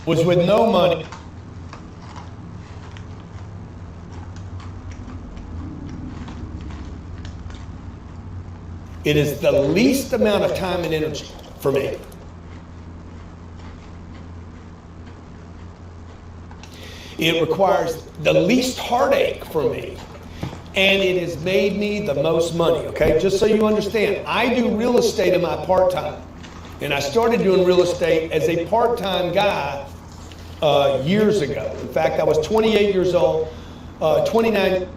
Was with no money. It is the least amount of time and energy for me. It requires the least heartache for me. And it has made me the most money, okay? Just so you understand, I do real estate in my part-time. And I started doing real estate as a part-time guy years ago. In fact, I was 28 years old, 29.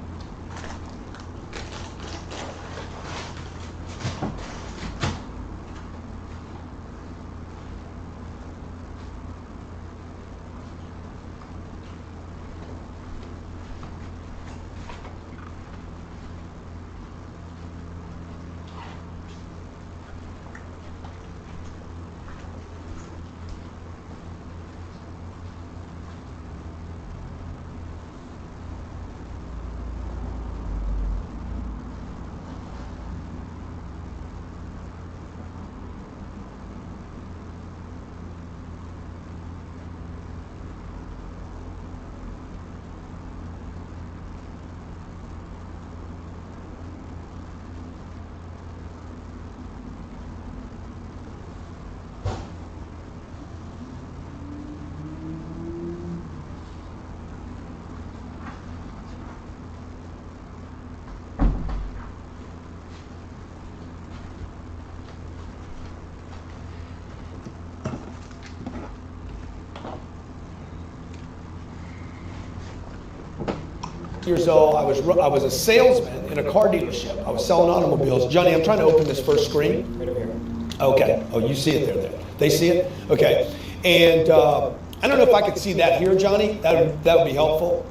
Years old, I was a salesman in a car dealership. I was selling automobiles. Johnny, I'm trying to open this first screen. Right over here. Okay. Oh, you see it there. They see it? Okay. And I don't know if I could see that here, Johnny. That would be helpful.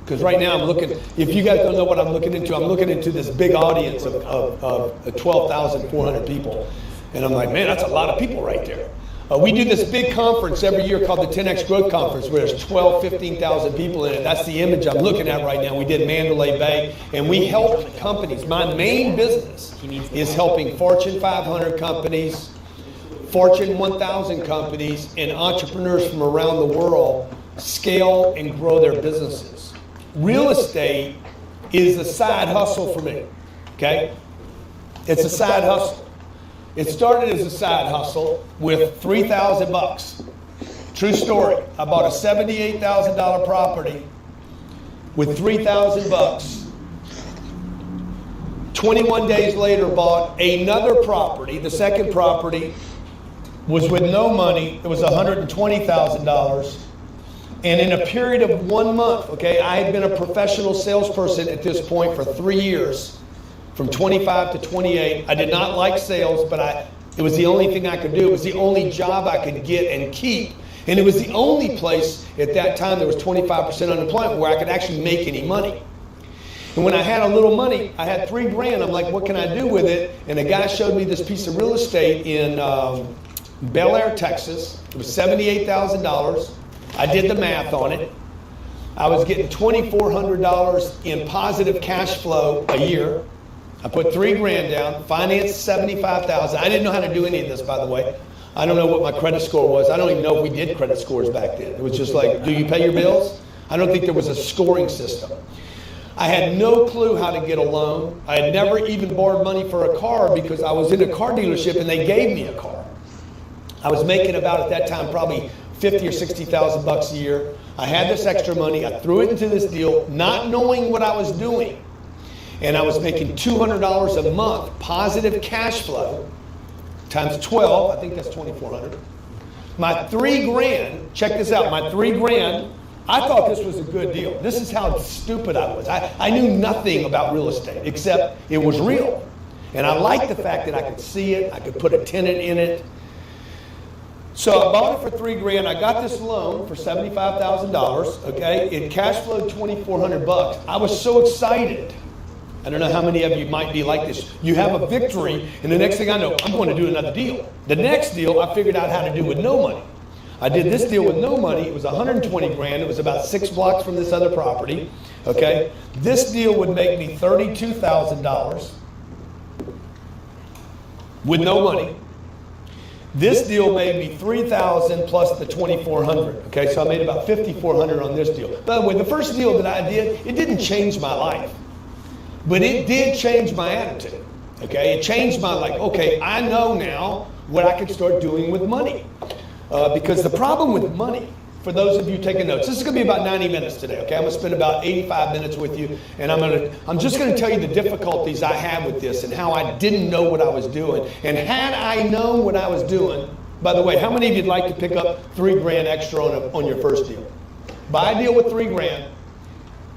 Because right now I'm looking, if you guys don't know what I'm looking into this big audience of 12,400 people. And I'm like, man, that's a lot of people right there. We do this big conference every year called the 10X Growth Conference where there's 15,000 people in it. That's the image I'm looking at right now. We did Mandalay Bay, and we help companies. My main business is helping Fortune 500 companies, Fortune 1000 companies, and entrepreneurs from around the world scale and grow their businesses. Real estate is a side hustle for me, okay? It's a side hustle. It started as a side hustle with $3,000. True story. I bought a $78,000 property with $3,000. 21 days later, bought another property. The second property was with no money. It was $120,000. And in a period of 1 month, okay, I had been a professional salesperson at this point for 3 years. From 25 to 28. I did not like sales, but it was the only thing I could do. It was the only job I could get and keep. And it was the only place at that time there was 25% unemployment where I could actually make any money. And when I had a little money, I had $3,000. I'm like, what can I do with it? And a guy showed me this piece of real estate in Bel Air, Texas. It was $78,000. I did the math on it. I was getting $2,400 in positive cash flow a year. I put $3,000 down, financed $75,000. I didn't know how to do any of this, by the way. I don't know what my credit score was. I don't even know if we did credit scores back then. It was just like, do you pay your bills? I don't think there was a scoring system. I had no clue how to get a loan. I had never even borrowed money for a car because I was in a car dealership and they gave me a car. I was making about, at that time, probably $50,000 or $60,000 a year. I had this extra money. I threw it into this deal, not knowing what I was doing. And I was making $200 a month, positive cash flow, times 12, I think that's $2,400. My $3,000, check this out, my $3,000, I thought this was a good deal. This is how stupid I was. I knew nothing about real estate, except it was real. And I liked the fact that I could see it, I could put a tenant in it. So I bought it for $3,000. I got this loan for $75,000. Okay, it cash flowed $2,400. I was so excited. I don't know how many of you might be like this. You have a victory, and the next thing I know, I'm going to do another deal. The next deal, I figured out how to do with no money. I did this deal with no money. It was $120,000. It was about 6 blocks from this other property. Okay, this deal would make me $32,000 with no money. This deal made me $3,000 plus the $2,400. Okay, so I made about $5,400 on this deal. By the way, the first deal that I did, it didn't change my life, but it did change my attitude. Okay, it changed my life. Okay, I know now what I can start doing with money. Because the problem with money, for those of you taking notes, this is going to be about 90 minutes today, okay? I'm going to spend about 85 minutes with you, and I'm just going to tell you the difficulties I had with this and how I didn't know what I was doing. And had I known what I was doing, by the way, how many of you'd like to pick up $3,000 extra on your first deal? Buy a deal with $3,000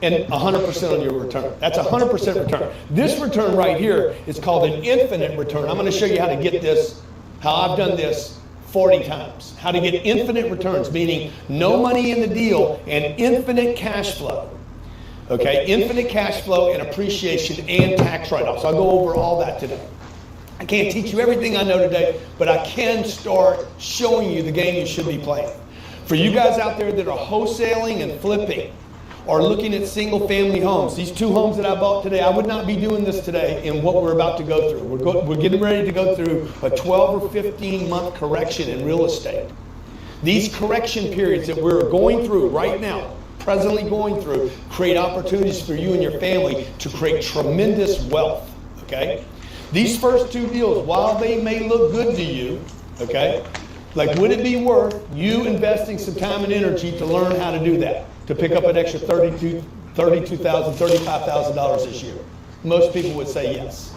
and 100% on your return. That's 100% return. This return right here is called an infinite return. I'm going to show you how to get this, how I've done this 40 times. How to get infinite returns, meaning no money in the deal and infinite cash flow. Okay, infinite cash flow and appreciation and tax write-offs. I'll go over all that today. I can't teach you everything I know today, but I can start showing you the game you should be playing. For you guys out there that are wholesaling and flipping, or looking at single family homes, these 2 homes that I bought today, I would not be doing this today in what we're about to go through. We're getting ready to go through a 12 or 15 month correction in real estate. These correction periods that we're going through right now, presently going through, create opportunities for you and your family to create tremendous wealth, okay? These first 2 deals, while they may look good to you, okay, like would it be worth you investing some time and energy to learn how to do that? To pick up an extra $32,000, $35,000 this year? Most people would say yes.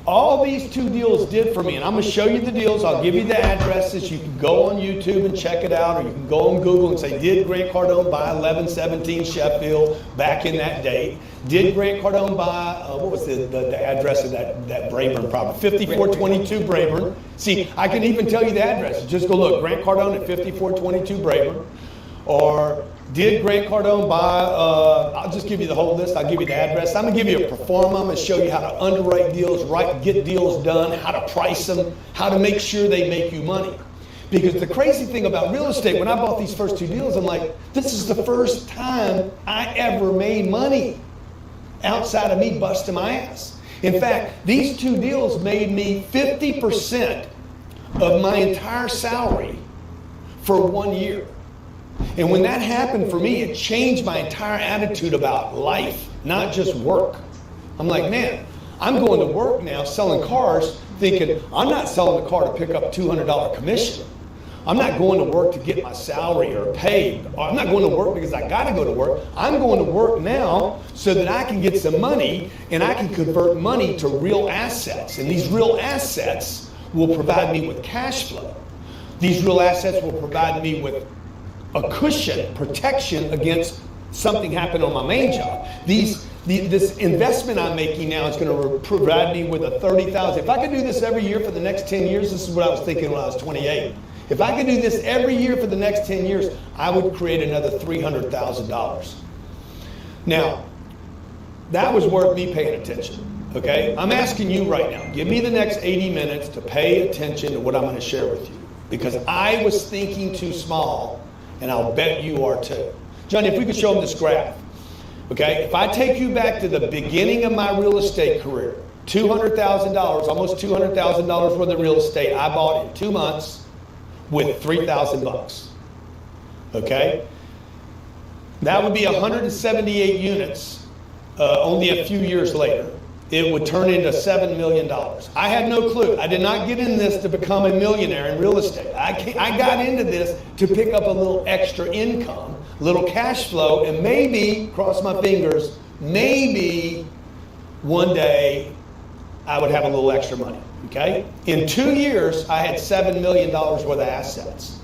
All these 2 deals did for me, and I'm going to show you the deals. I'll give you the addresses. You can go on YouTube and check it out, or you can go on Google and say, did Grant Cardone buy 1117 Sheffield back in that date? Did Grant Cardone buy, what was the address of that Brayburn property? 5422 Brayburn. See, I can even tell you the address. Just go look, Grant Cardone at 5422 Brayburn. Or did Grant Cardone buy, I'll just give you the whole list. I'll give you the address. I'm going to give you a pro forma. I'm going to show you how to underwrite deals, get deals done, how to price them, how to make sure they make you money. Because the crazy thing about real estate, when I bought these first 2 deals, I'm like, this is the first time I ever made money outside of me busting my ass. In fact, these 2 deals made me 50% of my entire salary for 1 year. And when that happened for me, it changed my entire attitude about life, not just work. I'm like, man, I'm going to work now selling cars thinking I'm not selling the car to pick up $200 commission. I'm not going to work to get my salary or paid. I'm not going to work because I got to go to work. I'm going to work now so that I can get some money and I can convert money to real assets. And these real assets will provide me with cash flow. These real assets will provide me with a cushion, protection against something happening on my main job. This investment I'm making now is going to provide me with a $30,000. If I could do this every year for the next 10 years, this is what I was thinking when I was 28. If I could do this every year for the next 10 years, I would create another $300,000. Now, that was worth me paying attention, okay? I'm asking you right now, give me the next 80 minutes to pay attention to what I'm going to share with you. Because I was thinking too small, and I'll bet you are too. Johnny, if we could show them this graph. Okay, if I take you back to the beginning of my real estate career, $200,000, almost $200,000 worth of real estate I bought in 2 months with $3,000. Okay, that would be 178 units only a few years later. It would turn into $7 million. I had no clue. I did not get in this to become a millionaire in real estate. I got into this to pick up a little extra income, little cash flow, and maybe, cross my fingers, maybe one day I would have a little extra money, okay? In 2 years, I had $7 million worth of assets.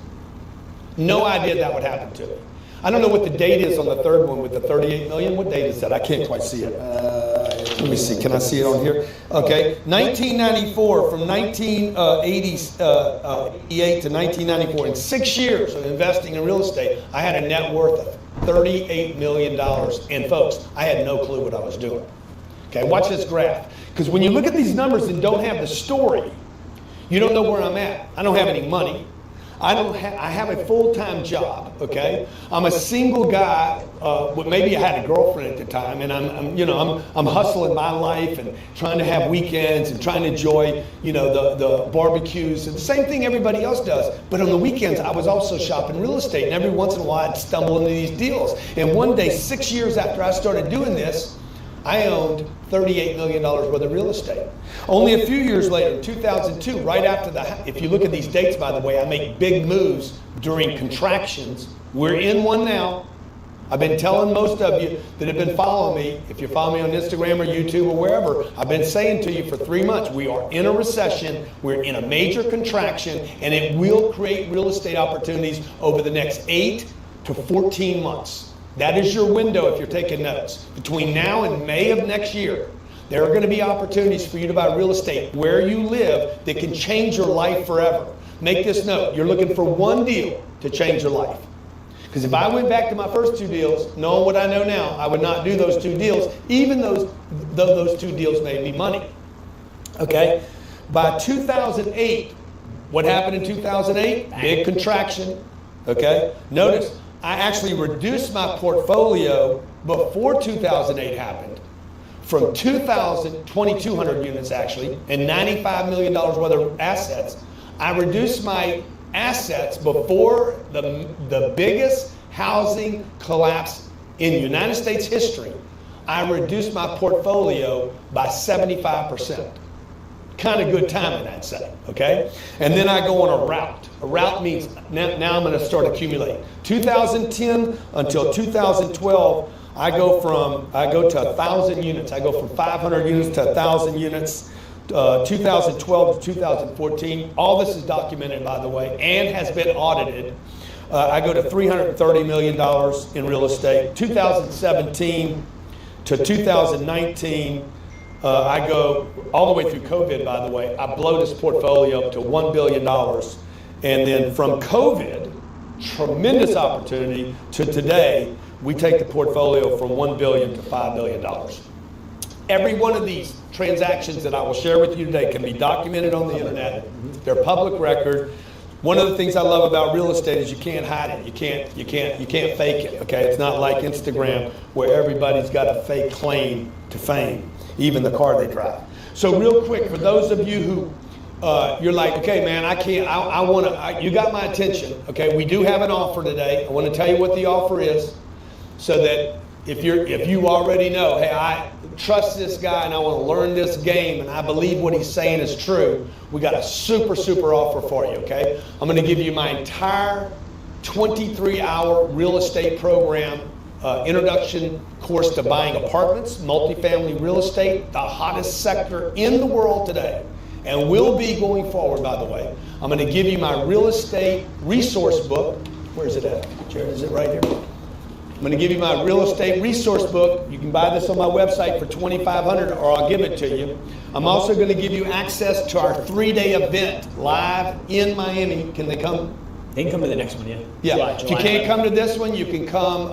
No idea that would happen to me. I don't know what the date is on the third one with the 38 million. What date is that? I can't quite see it. Let me see. Can I see it on here? Okay. 1994, from 1988 to 1994, in 6 years of investing in real estate, I had a net worth of $38 million. And folks, I had no clue what I was doing. Okay, watch this graph. Because when you look at these numbers and don't have the story, you don't know where I'm at. I don't have any money. I have a full-time job, okay? I'm a single guy. Maybe I had a girlfriend at the time, and I'm hustling my life and trying to have weekends and trying to enjoy, the barbecues and the same thing everybody else does. But on the weekends, I was also shopping real estate, and every once in a while, I'd stumble into these deals. And one day, 6 years after I started doing this, I owned $38 million worth of real estate. Only a few years later, in 2002, right after if you look at these dates, by the way, I make big moves during contractions. We're in one now. I've been telling most of you that have been following me, if you follow me on Instagram or YouTube or wherever, I've been saying to you for 3 months, we are in a recession, we're in a major contraction, and it will create real estate opportunities over the next 8 to 14 months. That is your window if you're taking notes. Between now and May of next year, there are going to be opportunities for you to buy real estate where you live that can change your life forever. Make this note. You're looking for one deal to change your life. Because if I went back to my first 2 deals, knowing what I know now, I would not do those 2 deals, even though those 2 deals made me money. Okay? By 2008, what happened in 2008? Big contraction. Okay? Notice, I actually reduced my portfolio before 2008 happened from 2,200 units actually, and $95 million worth of assets. I reduced my assets before the biggest housing collapse in United States history. I reduced my portfolio by 75%. Kind of good timing, I'd say, okay? And then I go on a route. A route means now I'm going to start accumulating. 2010 until 2012, I go to 1,000 units. I go from 500 units to 1,000 units. 2012 to 2014. All this is documented, by the way, and has been audited. I go to $330 million in real estate. 2017 to 2019. I go all the way through COVID, by the way. I blow this portfolio up to $1 billion. And then from COVID, tremendous opportunity, to today, we take the portfolio from $1 billion to $5 billion. Every one of these transactions that I will share with you today can be documented on the internet. They're public record. One of the things I love about real estate is you can't hide it. You can't fake it. Okay, it's not like Instagram where everybody's got a fake claim to fame, even the car they drive. So real quick, for those of you who you're like, okay, man, I want to. You got my attention. Okay, we do have an offer today. I want to tell you what the offer is, so that if you already know, hey, I trust this guy and I want to learn this game and I believe what he's saying is true, we got a super offer for you, okay? I'm going to give you my entire 23-hour real estate program, introduction course to buying apartments, multifamily real estate, the hottest sector in the world today, and will be going forward, by the way. I'm going to give you my real estate resource book. Where is it at? Jared, is it right here? I'm going to give you my real estate resource book. You can buy this on my website for $2,500, or I'll give it to you. I'm also going to give you access to our 3-day event live in Miami. Can they come? They can come to the next one, yeah. Yeah. If you can't come to this one, you can come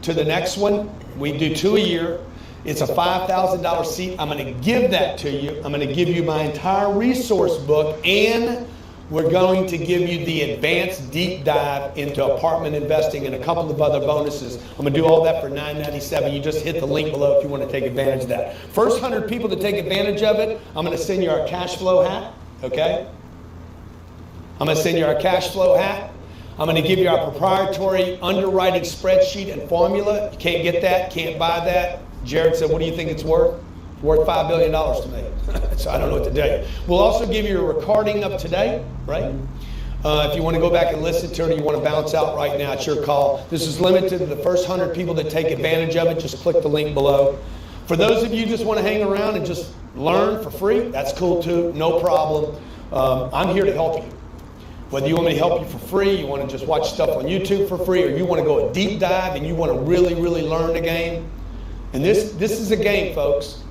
to the next one. We do 2 a year. It's a $5,000 seat. I'm going to give that to you. I'm going to give you my entire resource book, and we're going to give you the advanced deep dive into apartment investing and a couple of other bonuses. I'm going to do all that for $997. You just hit the link below if you want to take advantage of that. First 100 people to take advantage of it, I'm going to send you our cash flow hat, okay? I'm going to send you our cash flow hat. I'm going to give you our proprietary underwriting spreadsheet and formula. You can't get that, can't buy that. Jared said, what do you think it's worth? It's worth $5 billion to me. So I don't know what to tell you. We'll also give you a recording of today, right? If you want to go back and listen to it, or you want to bounce out right now, it's your call. This is limited to the first 100 people that take advantage of it. Just click the link below. For those of you who just want to hang around and just learn for free, that's cool too, no problem. I'm here to help you. Whether you want me to help you for free, you want to just watch stuff on YouTube for free, or you want to go a deep dive and you want to really, really learn the game. And this is a game, folks,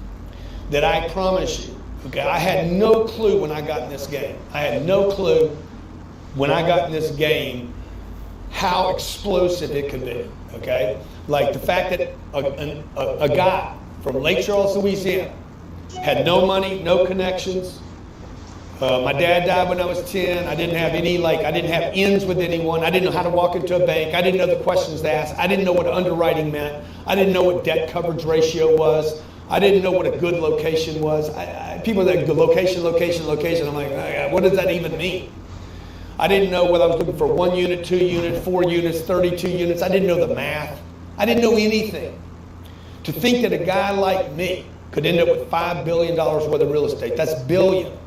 that I promise you, okay, I had no clue when I got in this game. I had no clue when I got in this game how explosive it could be, okay? Like the fact that a guy from Lake Charles, Louisiana, had no money, no connections. My dad died when I was 10. I didn't have I didn't have ends with anyone. I didn't know how to walk into a bank. I didn't know the questions to ask. I didn't know what underwriting meant. I didn't know what debt coverage ratio was. I didn't know what a good location was. People that go location. I'm like, what does that even mean? I didn't know whether I was looking for 1 unit, 2 units, 4 units, 32 units. I didn't know the math. I didn't know anything. To think that a guy like me could end up with $5 billion worth of real estate, that's billion.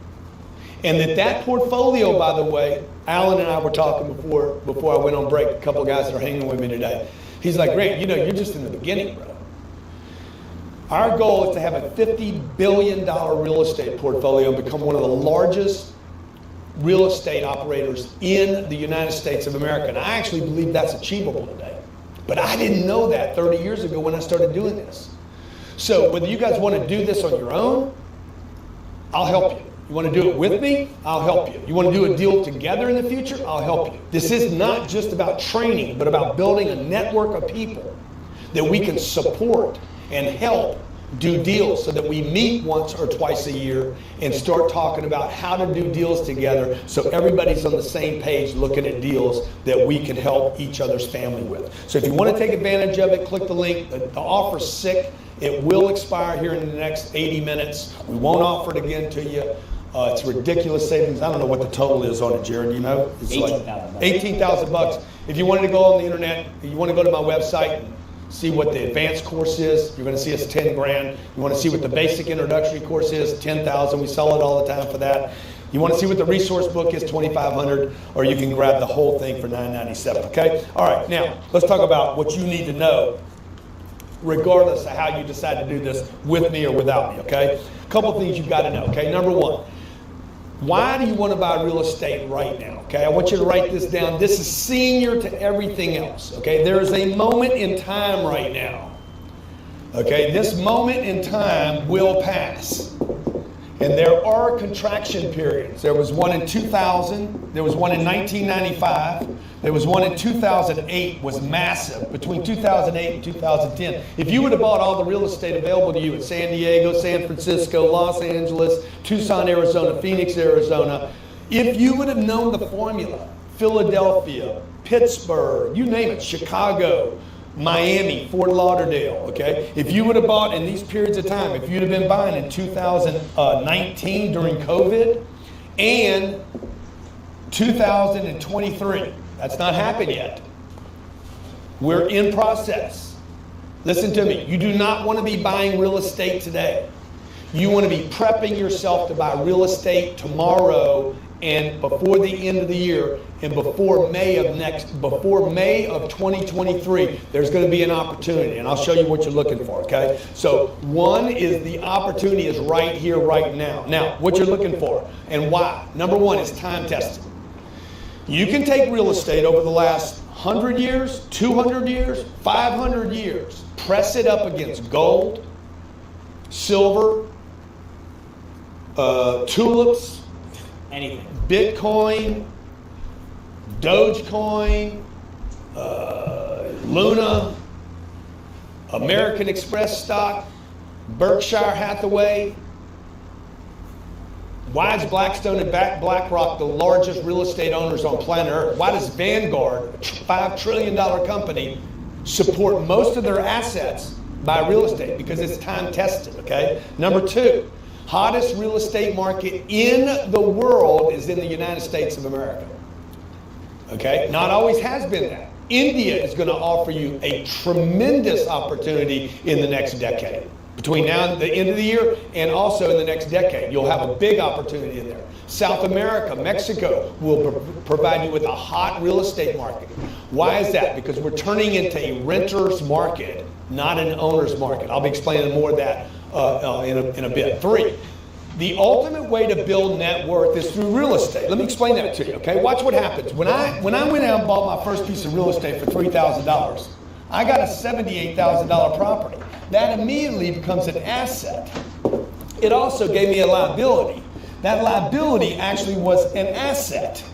And that portfolio, by the way, Alan and I were talking before I went on break, a couple of guys that are hanging with me today. He's like, Grant, you're just in the beginning, bro. Our goal is to have a $50 billion real estate portfolio and become one of the largest real estate operators in the United States of America. And I actually believe that's achievable today. But I didn't know that 30 years ago when I started doing this. So whether you guys want to do this on your own, I'll help you. You want to do it with me? I'll help you. You want to do a deal together in the future? I'll help you. This is not just about training, but about building a network of people that we can support and help do deals so that we meet once or twice a year and start talking about how to do deals together so everybody's on the same page looking at deals that we can help each other's family with. So if you want to take advantage of it, click the link. The offer's sick. It will expire here in the next 80 minutes. We won't offer it again to you. It's ridiculous savings. I don't know what the total is on it, Jared. Do you know? It's like $18,000. If you wanted to go on the internet, you want to go to my website and see what the advanced course is, you're going to see it's 10 grand. You want to see what the basic introductory course is, 10,000. We sell it all the time for that. You want to see what the resource book is, 2,500, or you can grab the whole thing for $997. Okay? All right. Now let's talk about what you need to know, regardless of how you decide to do this, with me or without me. Okay? A couple things you've got to know. Okay? Number one. Why do you want to buy real estate right now? Okay, I want you to write this down. This is senior to everything else. Okay, there is a moment in time right now. Okay, this moment in time will pass. And there are contraction periods. There was one in 2000. There was one in 1995. There was one in 2008, was massive, between 2008 and 2010. If you would have bought all the real estate available to you in San Diego, San Francisco, Los Angeles, Tucson, Arizona, Phoenix, Arizona, if you would have known the formula, Philadelphia, Pittsburgh, you name it, Chicago, Miami, Fort Lauderdale, okay? If you would have bought in these periods of time, if you'd have been buying in 2019 during COVID and 2023, that's not happened yet. We're in process. Listen to me. You do not want to be buying real estate today. You want to be prepping yourself to buy real estate tomorrow and before the end of the year and before May of 2023, there's going to be an opportunity, and I'll show you what you're looking for, okay? So one is the opportunity is right here, right now. Now, what you're looking for and why. Number one is time tested. You can take real estate over the last 100 years, 200 years, 500 years, press it up against gold, silver, tulips, anything, Bitcoin, Dogecoin, Luna, American Express stock, Berkshire Hathaway. Why is Blackstone and BlackRock the largest real estate owners on planet Earth? Why does Vanguard, a $5 trillion company, support most of their assets by real estate? Because it's time tested, okay? Number two, hottest real estate market in the world is in the United States of America. Okay? Not always has been that. India is going to offer you a tremendous opportunity in the next decade. Between now and the end of the year and also in the next decade, you'll have a big opportunity in there. South America, Mexico will provide you with a hot real estate market. Why is that? Because we're turning into a renter's market, not an owner's market. I'll be explaining more of that in a bit. Three, the ultimate way to build net worth is through real estate. Let me explain that to you, okay? Watch what happens. When I went out and bought my first piece of real estate for $3,000, I got a $78,000 property. That immediately becomes an asset. It also gave me a liability. That liability actually was an asset,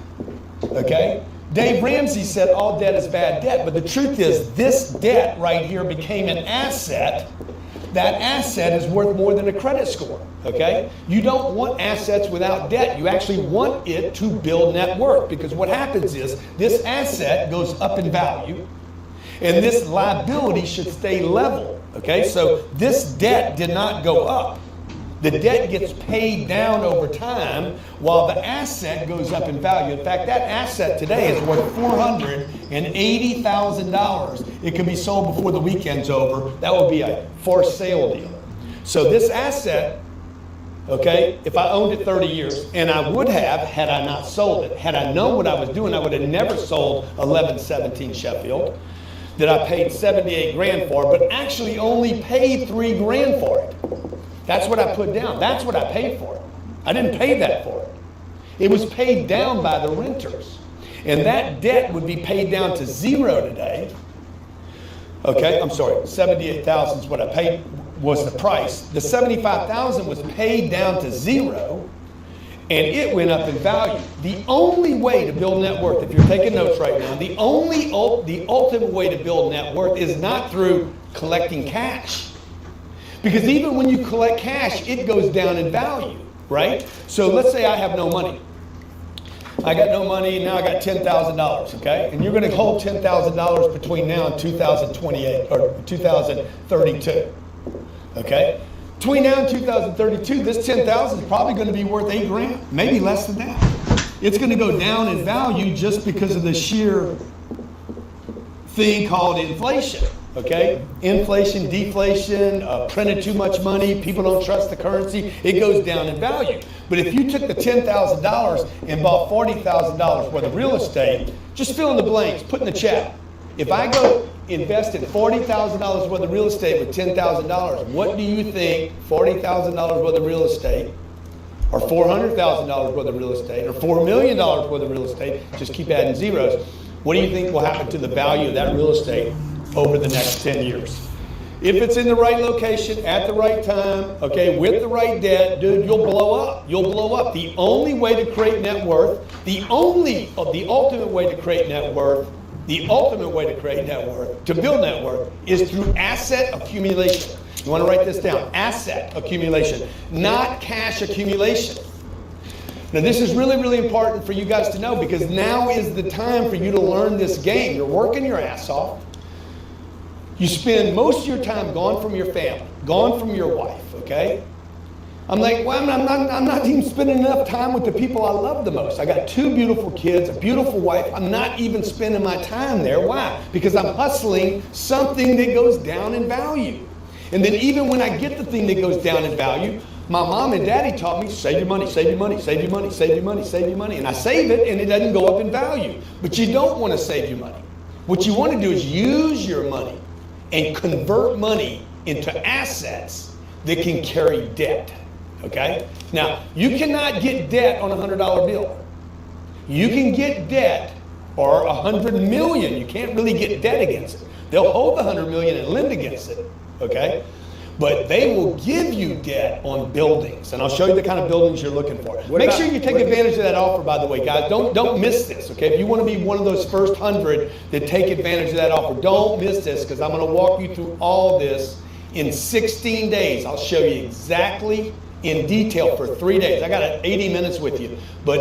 okay? Dave Ramsey said all debt is bad debt, but the truth is this debt right here became an asset. That asset is worth more than a credit score, okay? You don't want assets without debt. You actually want it to build net worth, because what happens is this asset goes up in value and this liability should stay level, okay? So this debt did not go up. The debt gets paid down over time while the asset goes up in value. In fact, that asset today is worth $480,000. It can be sold before the weekend's over. That would be a for sale deal. So this asset, okay, if I owned it 30 years, and I would have had I not sold it, had I known what I was doing, I would have never sold 1117 Sheffield that I paid 78 grand for, but actually only paid 3 grand for it. That's what I put down. That's what I paid for it. I didn't pay that for it. It was paid down by the renters. And that debt would be paid down to zero today. Okay, I'm sorry, 78,000 is what I paid, was the price. The 75,000 was paid down to zero, and it went up in value. The only way to build net worth, if you're taking notes right now, the ultimate way to build net worth is not through collecting cash. Because even when you collect cash, it goes down in value, right? So let's say I have no money. I got no money, now I got $10,000, okay? And you're going to hold $10,000 between now and 2028 or 2032, okay? Between now and 2032, this $10,000 is probably going to be worth 8 grand, maybe less than that. It's going to go down in value just because of the sheer thing called inflation. Okay, inflation, deflation, printed too much money, people don't trust the currency, it goes down in value. But if you took the $10,000 and bought $40,000 worth of real estate, just fill in the blanks, put in the chat. If I go invest in $40,000 worth of real estate with $10,000, what do you think $40,000 worth of real estate, or $400,000 worth of real estate, or $4 million worth of real estate, just keep adding zeros, what do you think will happen to the value of that real estate over the next 10 years? If it's in the right location, at the right time, okay, with the right debt, dude, you'll blow up. You'll blow up. The only way to create net worth, the ultimate way to create net worth, to build net worth is through asset accumulation. You want to write this down, asset accumulation, not cash accumulation. Now this is really, really important for you guys to know, because now is the time for you to learn this game. You're working your ass off. You spend most of your time gone from your family, gone from your wife, okay? I'm like, well, I'm not even spending enough time with the people I love the most. I got 2 beautiful kids, a beautiful wife. I'm not even spending my time there. Why? Because I'm hustling something that goes down in value. And then even when I get the thing that goes down in value, my mom and daddy taught me, save your money, save your money, save your money, save your money, save your money. And I save it and it doesn't go up in value. But you don't want to save your money. What you want to do is use your money and convert money into assets that can carry debt, okay? Now, you cannot get debt on a $100 bill. You can get debt, or $100 million. You can't really get debt against it. They'll hold the $100 million and lend against it, okay? But they will give you debt on buildings, and I'll show you the kind of buildings you're looking for. Make sure you take advantage of that offer, by the way, guys. Don't miss this, okay? If you want to be one of those first 100 that take advantage of that offer, don't miss this, because I'm going to walk you through all this in 16 days. I'll show you exactly in detail for 3 days. I got 80 minutes with you, but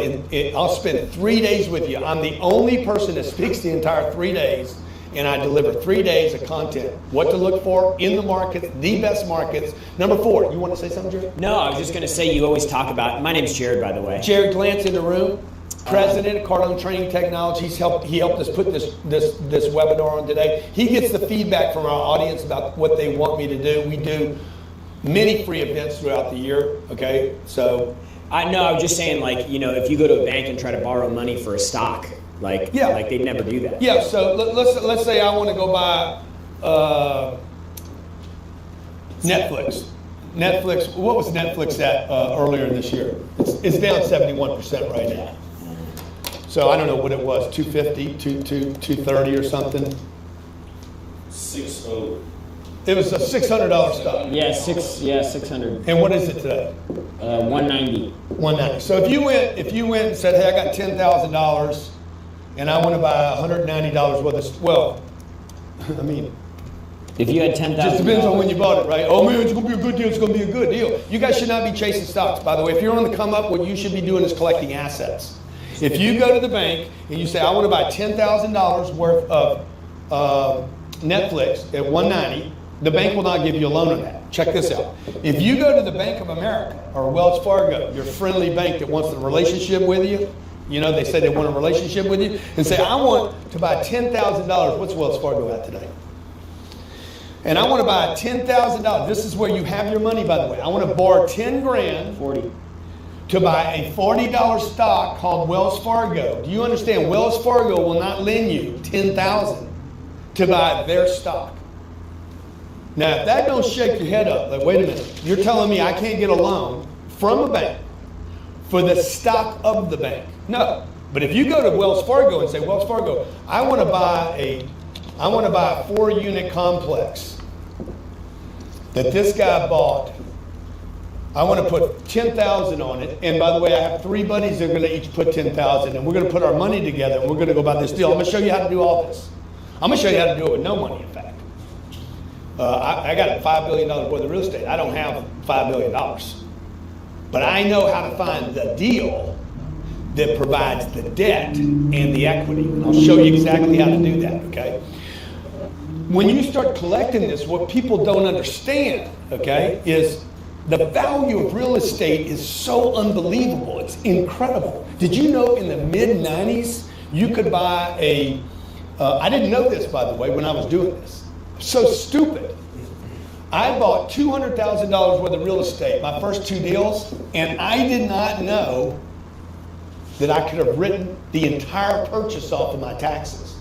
I'll spend 3 days with you. I'm the only person that speaks the entire 3 days. And I deliver 3 days of content. What to look for in the markets, the best markets. Number 4, you want to say something, Jared? No, I was just going to say, you always talk about, my name's Jared, by the way. Jared Glantz in the room, president of Cardone Training Technologies. He helped us put this webinar on today. He gets the feedback from our audience about what they want me to do. We do many free events throughout the year, okay? So I was just saying, like, you know, if you go to a bank and try to borrow money for a stock, like they'd never do that. Yeah, so let's say I want to go buy Netflix. Netflix, what was Netflix at earlier this year? It's down 71% right now. So I don't know what it was, 250, 230 or something. 600. It was a $600 stock. Yeah, 600. And what is it today? 190. 190. So if you went and said, hey, I got $10,000 and I want to buy $190 worth of, well, I mean, if you had 10,000, just depends on when you bought it, right? Oh man, it's gonna be a good deal. It's gonna be a good deal. You guys should not be chasing stocks, by the way. If you're on the come up, what you should be doing is collecting assets. If you go to the bank and you say, I want to buy $10,000 worth of Netflix at $190, the bank will not give you a loan on that. Check this out. If you go to the Bank of America or Wells Fargo, your friendly bank that wants a relationship with you, you know, they say they want a relationship with you, and say, I want to buy $10,000. What's Wells Fargo at today? And I want to buy $10,000. This is where you have your money, by the way. I want to borrow 10 grand 40. to buy a $40 stock called Wells Fargo. Do you understand? Wells Fargo will not lend you $10,000 to buy their stock. Now, if that don't shake your head up, like, wait a minute, you're telling me I can't get a loan from a bank for the stock of the bank? No. But if you go to Wells Fargo and say, Wells Fargo, I want to buy a 4-unit complex that this guy bought. I want to put $10,000 on it. And by the way, I have 3 buddies that are going to each put $10,000, and we're going to put our money together and we're going to go buy this deal. I'm going to show you how to do all this. I'm going to show you how to do it with no money, in fact. I got $5 billion worth of real estate. I don't have $5 billion. But I know how to find the deal that provides the debt and the equity. And I'll show you exactly how to do that, okay? When you start collecting this, what people don't understand, okay, is the value of real estate is so unbelievable. It's incredible. Did you know in the mid-90s, you could buy I didn't know this, by the way, when I was doing this. So stupid. I bought $200,000 worth of real estate, my first 2 deals, and I did not know that I could have written the entire purchase off of my taxes.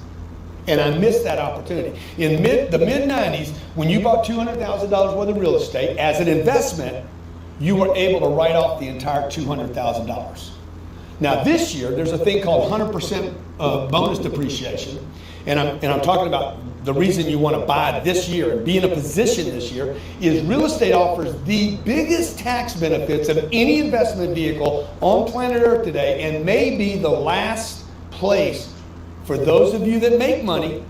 And I missed that opportunity. In the mid-90s, when you bought $200,000 worth of real estate as an investment, you were able to write off the entire $200,000. Now this year, there's a thing called 100% bonus depreciation. And I'm talking about the reason you want to buy this year and be in a position this year is real estate offers the biggest tax benefits of any investment vehicle on planet Earth today, and may be the last place for those of you that make money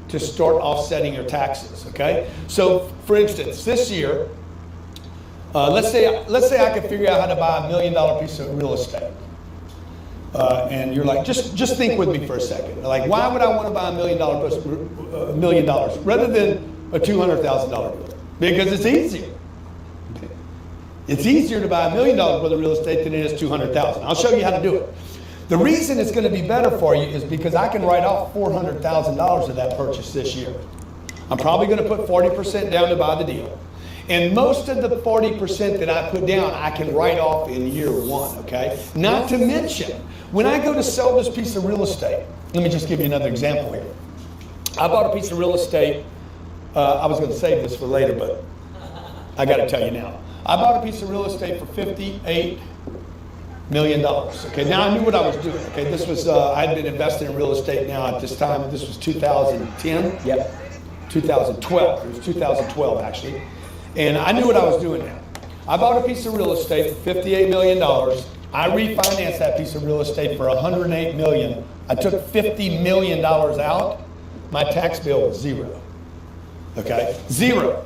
to start offsetting your taxes, okay? So for instance, this year, let's say I could figure out how to buy $1 million piece of real estate. And you're like, just think with me for a second. Like, why would I want to buy $1 million rather than a $200,000 deal? Because it's easier. It's easier to buy $1 million worth of real estate than it is $200,000. I'll show you how to do it. The reason it's going to be better for you is because I can write off $400,000 of that purchase this year. I'm probably going to put 40% down to buy the deal. And most of the 40% that I put down, I can write off in year 1, okay? Not to mention, when I go to sell this piece of real estate, let me just give you another example here. I bought a piece of real estate. I was going to save this for later, but I got to tell you now. I bought a piece of real estate for $58 million. Okay, now I knew what I was doing. Okay, this was I'd been investing in real estate now at this time. This was 2010. Yep. 2012. It was 2012 actually, and I knew what I was doing now. I bought a piece of real estate for $58 million. I refinanced that piece of real estate for $108 million. I took $50 million out. My tax bill was $0. Okay, $0.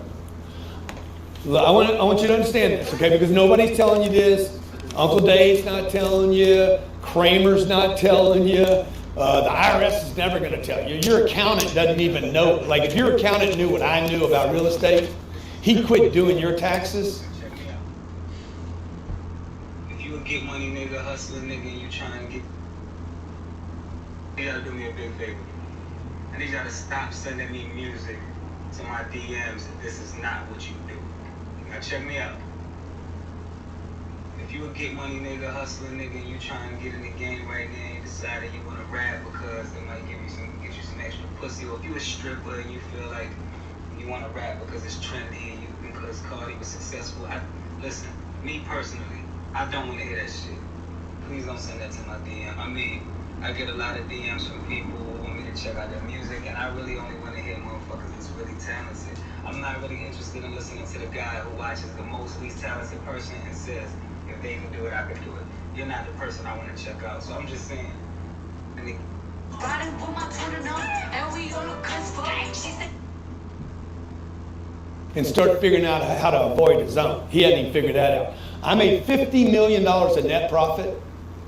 I want you to understand this, okay? Because nobody's telling you this. Uncle Dave's not telling you. Kramer's not telling you. The IRS is never going to tell you. Your accountant doesn't even know. Like, if your accountant knew what I knew about real estate, he'd quit doing your taxes. Check me out. If you a get money nigga, hustling nigga, and you trying to get, you gotta do me a big favor. I need y'all to stop sending me music to my DMs if this is not what you do. Now check me out. If you a get money nigga, hustling nigga, and you trying to get in the game right now, and you decided you wanna rap because it might get you some extra pussy, or if you a stripper and you feel like, you want to rap because it's trendy and because Cardi was successful. Listen, me personally, I don't want to hear that shit. Please don't send that to my DM. I mean, I get a lot of DMs from people who want me to check out their music, and I really only want to hear motherfuckers that's really talented. I'm not really interested in listening to the guy who watches the most least talented person and says, if they can do it, I can do it. You're not the person I want to check out. So I'm just saying. And start figuring out how to avoid the zone. He hadn't even figured that out. I made $50 million in net profit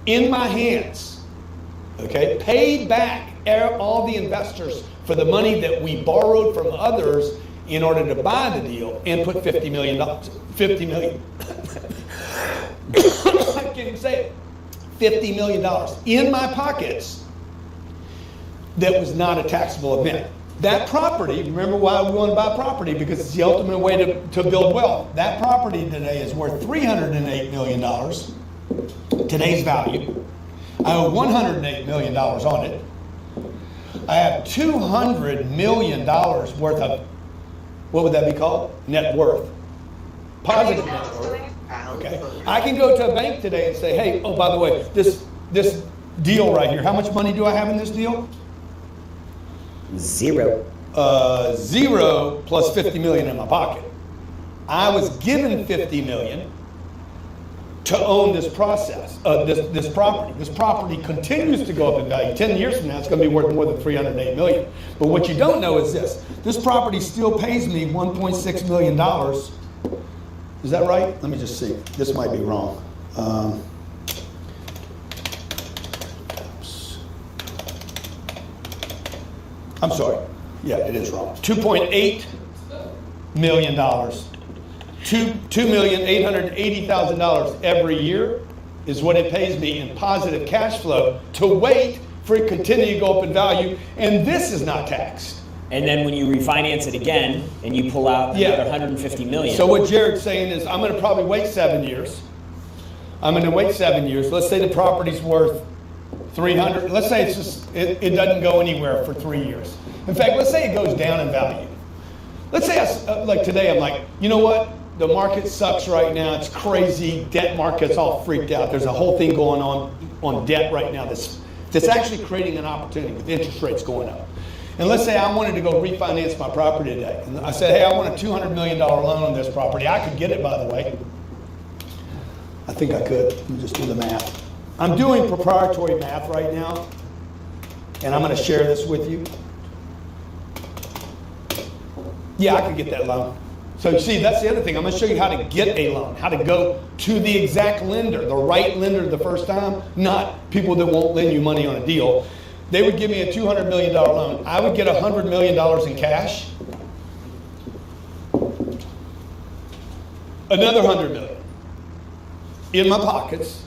in my hands. Okay, paid back all the investors for the money that we borrowed from others in order to buy the deal and put $50 million. $50 million. I can't even say it. $50 million in my pockets that was not a taxable event. That property, remember why we want to buy property? Because it's the ultimate way to build wealth. That property today is worth $308 million, today's value. I owe $108 million on it. I have $200 million worth of, what would that be called? Net worth. Positive net worth. Okay. I can go to a bank today and say, hey, oh, by the way, this deal right here, how much money do I have in this deal? Zero. Zero plus 50 million in my pocket. I was given 50 million to own this process, this property. This property continues to go up in value. 10 years from now, it's going to be worth more than 308 million. But what you don't know is this. This property still pays me $1.6 million. Is that right? Let me just see. This might be wrong. I'm sorry. Yeah, it is wrong. $2.8 million. $2,880,000 every year is what it pays me in positive cash flow to wait for it to continue to go up in value, and this is not taxed. And then when you refinance it again and you pull out another 150 million. So what Jared's saying is, I'm going to probably wait 7 years. I'm going to wait 7 years. Let's say the property's worth 300. Let's say it's just it doesn't go anywhere for 3 years. In fact, let's say it goes down in value. Let's say like today, I'm like, you know what? The market sucks right now. It's crazy. Debt market's all freaked out. There's a whole thing going on debt right now that's actually creating an opportunity with interest rates going up. And let's say I wanted to go refinance my property today. And I said, hey, I want a $200 million loan on this property. I could get it, by the way. I think I could. Let me just do the math. I'm doing proprietary math right now, and I'm going to share this with you. Yeah, I could get that loan. So you see, that's the other thing. I'm going to show you how to get a loan, how to go to the exact lender, the right lender the first time, not people that won't lend you money on a deal. They would give me a $200 million loan. I would get $100 million in cash. Another $100 million in my pockets.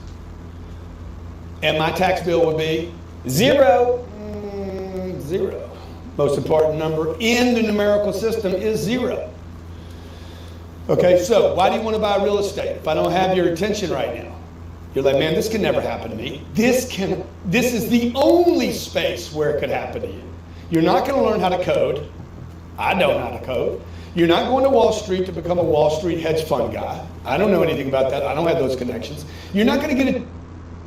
And my tax bill would be zero. Zero. Most important number in the numerical system is zero. Okay, so why do you want to buy real estate if I don't have your attention right now? You're like, man, this can never happen to me. This is the only space where it could happen to you. You're not going to learn how to code. I don't know how to code. You're not going to Wall Street to become a Wall Street hedge fund guy. I don't know anything about that. I don't have those connections. You're not going to get it.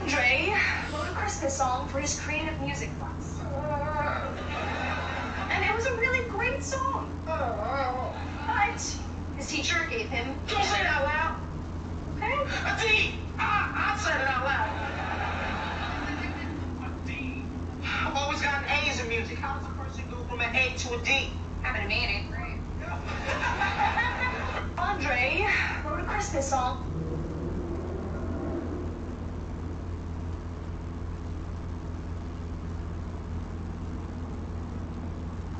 Andre wrote a Christmas song for his creative music class. And it was a really great song. But his teacher gave him... Don't say it out loud. Okay? D, I said it out loud. D. I've always gotten A's in music. How does a person go from an A to a D? Happened to me in 8th grade. Andre wrote a Christmas song.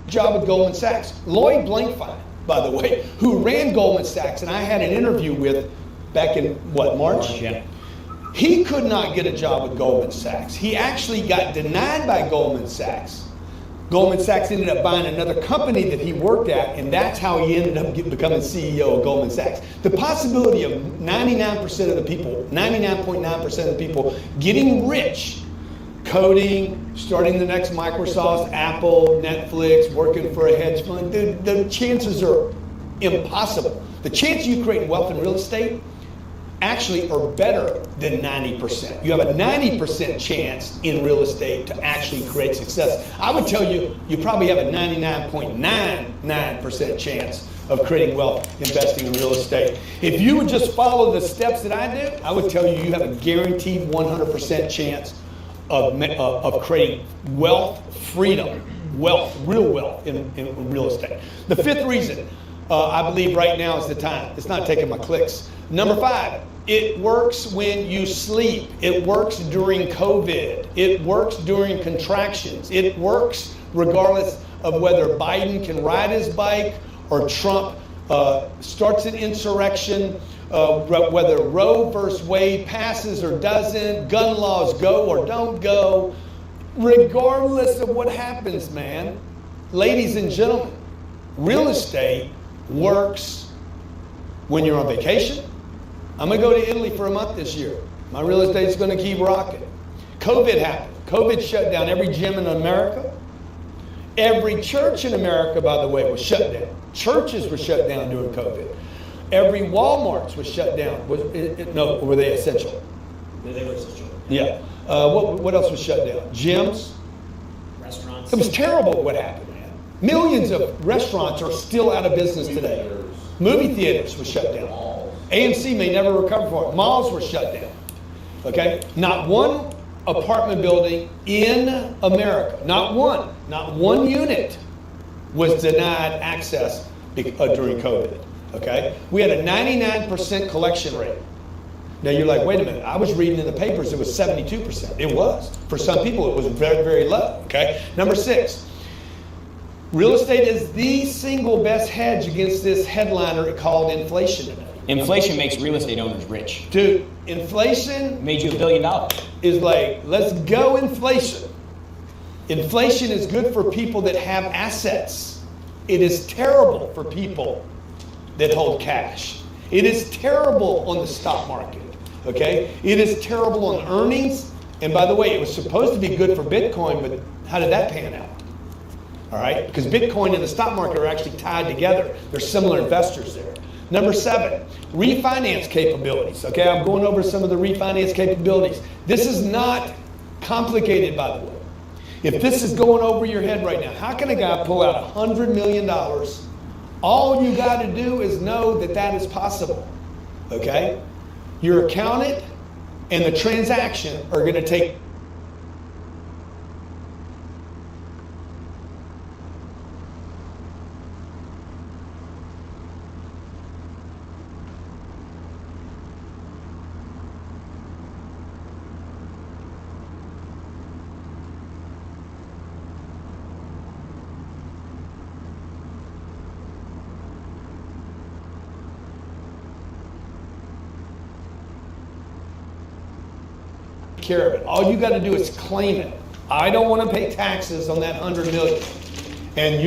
Job with Goldman Sachs. Lloyd Blankfein, by the way, who ran Goldman Sachs, and I had an interview with back in, March? Yeah. He could not get a job with Goldman Sachs. He actually got denied by Goldman Sachs. Goldman Sachs ended up buying another company that he worked at, and that's how he ended up becoming CEO of Goldman Sachs. The possibility of 99% of the people, 99.9% of the people getting rich coding, starting the next Microsoft, Apple, Netflix, working for a hedge fund, dude, the chances are impossible. The chance you create wealth in real estate actually are better than 90%. You have a 90% chance in real estate to actually create success. I would tell you, you probably have a 99.99% chance of creating wealth investing in real estate. If you would just follow the steps that I do, I would tell you you have a guaranteed 100% chance of creating wealth, freedom, wealth, real wealth in real estate. The fifth reason I believe right now is the time. It's not taking my clicks. Number 5, it works when you sleep. It works during COVID. It works during contractions. It works regardless of whether Biden can ride his bike or Trump starts an insurrection, whether Roe versus Wade passes or doesn't, gun laws go or don't go. Regardless of what happens, man, ladies and gentlemen, real estate works when you're on vacation. I'm going to go to Italy for a month this year. My real estate's going to keep rocking. COVID happened. COVID shut down every gym in America. Every church in America, by the way, was shut down. Churches were shut down during COVID. Every Walmart was shut down. No, were they essential? No, they were essential. Yeah. What else was shut down? Gyms. Restaurants. It was terrible what happened, man. Millions of restaurants are still out of business today. Movie theaters were shut down. AMC may never recover from it. Malls were shut down. Okay? Not one apartment building in America, not one unit was denied access during COVID. Okay? We had a 99% collection rate. Now you're like, wait a minute, I was reading in the papers it was 72%. It was. For some people it was very, very low. Okay? Number 6, real estate is the single best hedge against this headliner called inflation today. Inflation makes real estate owners rich. Dude, inflation Made you $1 billion. is like, let's go inflation. Inflation is good for people that have assets. It is terrible for people that hold cash. It is terrible on the stock market, okay? It is terrible on earnings. And by the way, it was supposed to be good for Bitcoin, but how did that pan out? All right, because Bitcoin and the stock market are actually tied together. There's similar investors there. Number 7, refinance capabilities. Okay, I'm going over some of the refinance capabilities. This is not complicated, by the way. If this is going over your head right now, how can a guy pull out $100 million? All you got to do is know that that is possible. Okay? Your accountant and the transaction are going to take care of it. All you got to do is claim it. I don't want to pay taxes on that $100 million. And